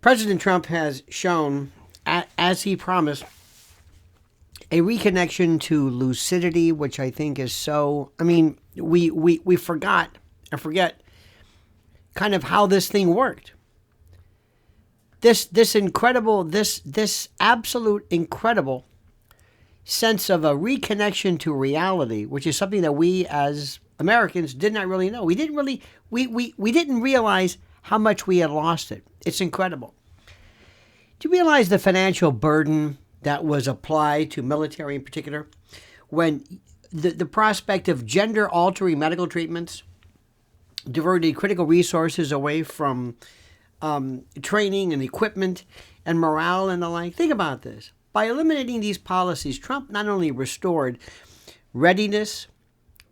President Trump has shown, as he promised, a reconnection to lucidity, which I think is so. I mean, we forget kind of how this thing worked. This absolute incredible sense of a reconnection to reality, which is something that we as Americans did not really know. We didn't realize how much we had lost it. It's incredible. Do you realize the financial burden that was applied to military in particular when the prospect of gender-altering medical treatments diverted critical resources away from training and equipment and morale and the like? Think about this. By eliminating these policies, Trump not only restored readiness,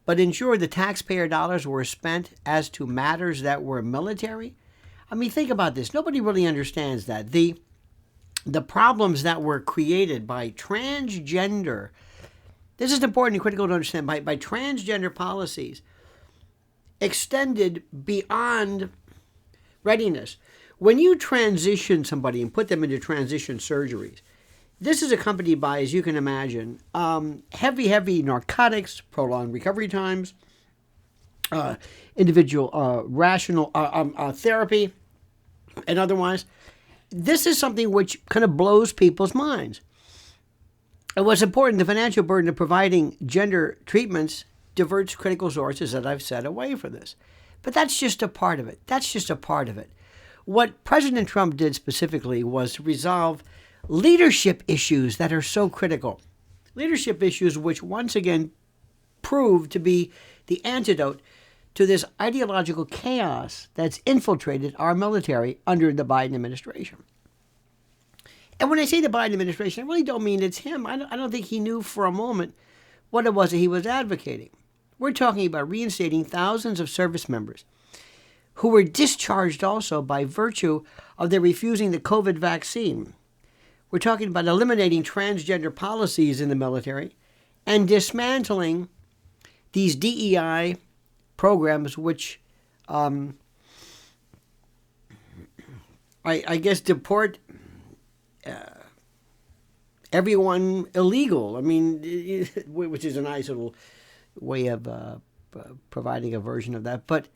but ensured the taxpayer dollars were spent as to matters that were military. I mean, think about this. Nobody really understands that. The problems that were created by transgender, this is important and critical to understand, by transgender policies extended beyond readiness. When you transition somebody and put them into transition surgeries, this is accompanied by, as you can imagine, heavy narcotics, prolonged recovery times, individual rational therapy, and otherwise. This is something which kind of blows people's minds. And what's important, the financial burden of providing gender treatments diverts critical sources, that I've said, away from this. But that's just a part of it. What President Trump did specifically was to resolve leadership issues that are so critical. Leadership issues which once again proved to be the antidote to this ideological chaos that's infiltrated our military under the Biden administration. And when I say the Biden administration, I really don't mean it's him. I don't think he knew for a moment what it was that he was advocating. We're talking about reinstating thousands of service members who were discharged also by virtue of their refusing the COVID vaccine. We're talking about eliminating transgender policies in the military and dismantling these DEI programs, which I guess deport everyone illegal. I mean, which is a nice little way of providing a version of that. But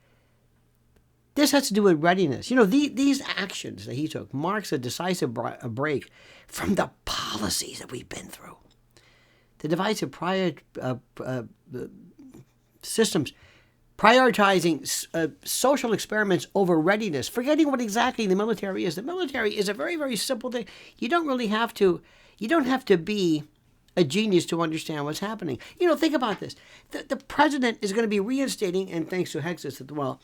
this has to do with readiness. You know, these actions that he took marks a decisive break from the policies that we've been through. The divisive systems prioritizing social experiments over readiness, forgetting what exactly the military is. The military is a very, very simple thing. You don't have to be a genius to understand what's happening. You know, think about this. The president is going to be reinstating, and thanks to Hexus as well,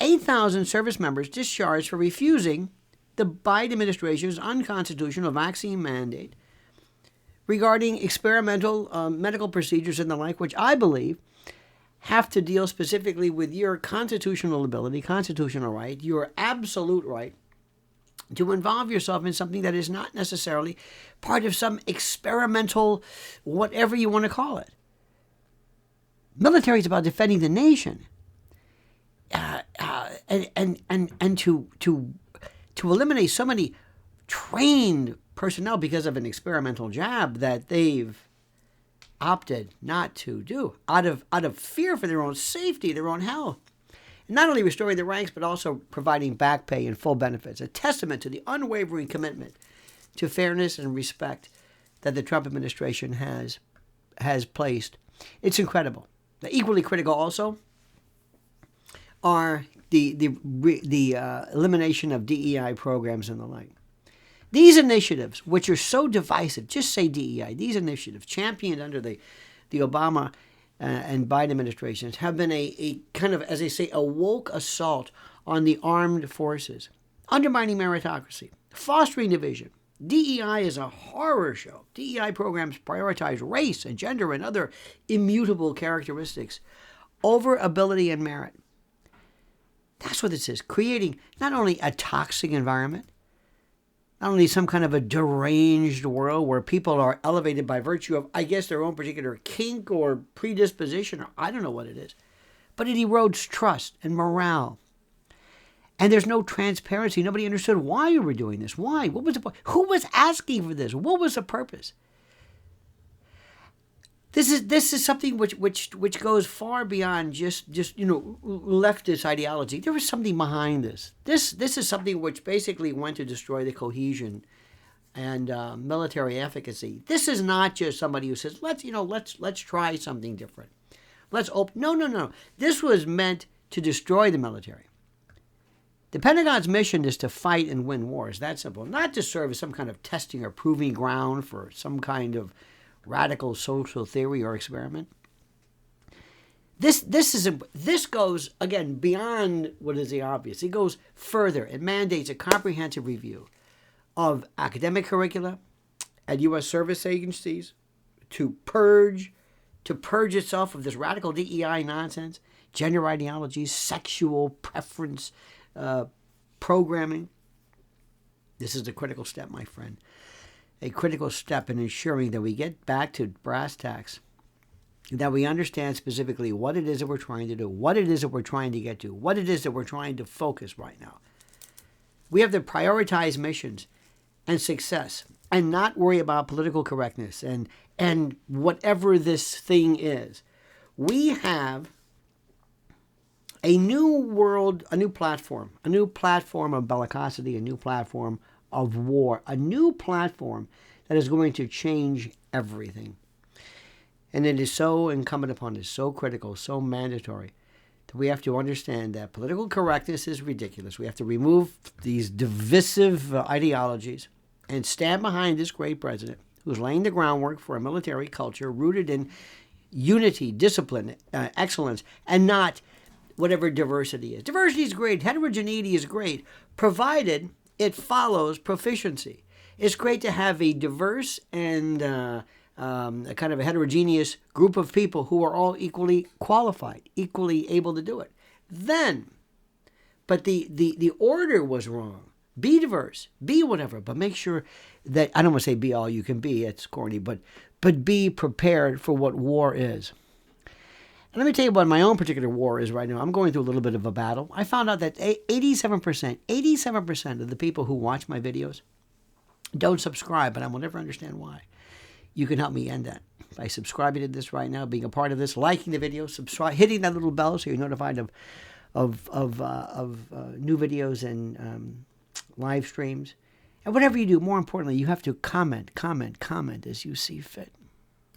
8,000 service members discharged for refusing the Biden administration's unconstitutional vaccine mandate regarding experimental medical procedures and the like, which I believe have to deal specifically with your constitutional ability, constitutional right, your absolute right to involve yourself in something that is not necessarily part of some experimental, whatever you want to call it. Military is about defending the nation, and to eliminate so many trained personnel because of an experimental jab that they've opted not to do out of fear for their own safety, their own health. Not only restoring the ranks, but also providing back pay and full benefits, a testament to the unwavering commitment to fairness and respect that the Trump administration has placed. It's incredible. Equally critical also are the elimination of DEI programs and the like. These initiatives, which are so divisive, just say DEI, these initiatives championed under the Obama and Biden administrations have been a kind of, as they say, a woke assault on the armed forces, undermining meritocracy, fostering division. DEI is a horror show. DEI programs prioritize race and gender and other immutable characteristics over ability and merit. That's what this is, creating not only a toxic environment, not only some kind of a deranged world where people are elevated by virtue of, I guess, their own particular kink or predisposition, or I don't know what it is, but it erodes trust and morale And there's no transparency. Nobody understood why you were doing this. Why? What was the point? Who was asking for this? What was the purpose? This is something which goes far beyond just leftist ideology. There was something behind this. This is something which basically went to destroy the cohesion and military efficacy. This is not just somebody who says let's try something different. Let's open. No. This was meant to destroy the military. The Pentagon's mission is to fight and win wars. That's simple. Not to serve as some kind of testing or proving ground for some kind of radical social theory or experiment. This goes, again, beyond what is the obvious. It goes further. It mandates a comprehensive review of academic curricula at U.S. service agencies to purge itself of this radical DEI nonsense, gender ideologies, sexual preference programming. This is the critical step, my friend. A critical step in ensuring that we get back to brass tacks, that we understand specifically what it is that we're trying to do, what it is that we're trying to get to, what it is that we're trying to focus right now. We have to prioritize missions and success and not worry about political correctness and whatever this thing is. We have a new world, a new platform of bellicosity, a new platform of war, a new platform that is going to change everything. And it is so incumbent upon us, so critical, so mandatory, that we have to understand that political correctness is ridiculous. We have to remove these divisive ideologies and stand behind this great president who's laying the groundwork for a military culture rooted in unity, discipline, excellence, and not whatever diversity is. Diversity is great. Heterogeneity is great, provided it follows proficiency. It's great to have a diverse and a kind of a heterogeneous group of people who are all equally qualified, equally able to do it. But the order was wrong. Be diverse, be whatever, but make sure that, I don't want to say be all you can be, it's corny, but be prepared for what war is. And let me tell you what my own particular war is right now. I'm going through a little bit of a battle. I found out that 87% of the people who watch my videos don't subscribe, and I will never understand why. You can help me end that by subscribing to this right now, being a part of this, liking the video, subscribe, hitting that little bell so you're notified of new videos and live streams. And whatever you do, more importantly, you have to comment as you see fit.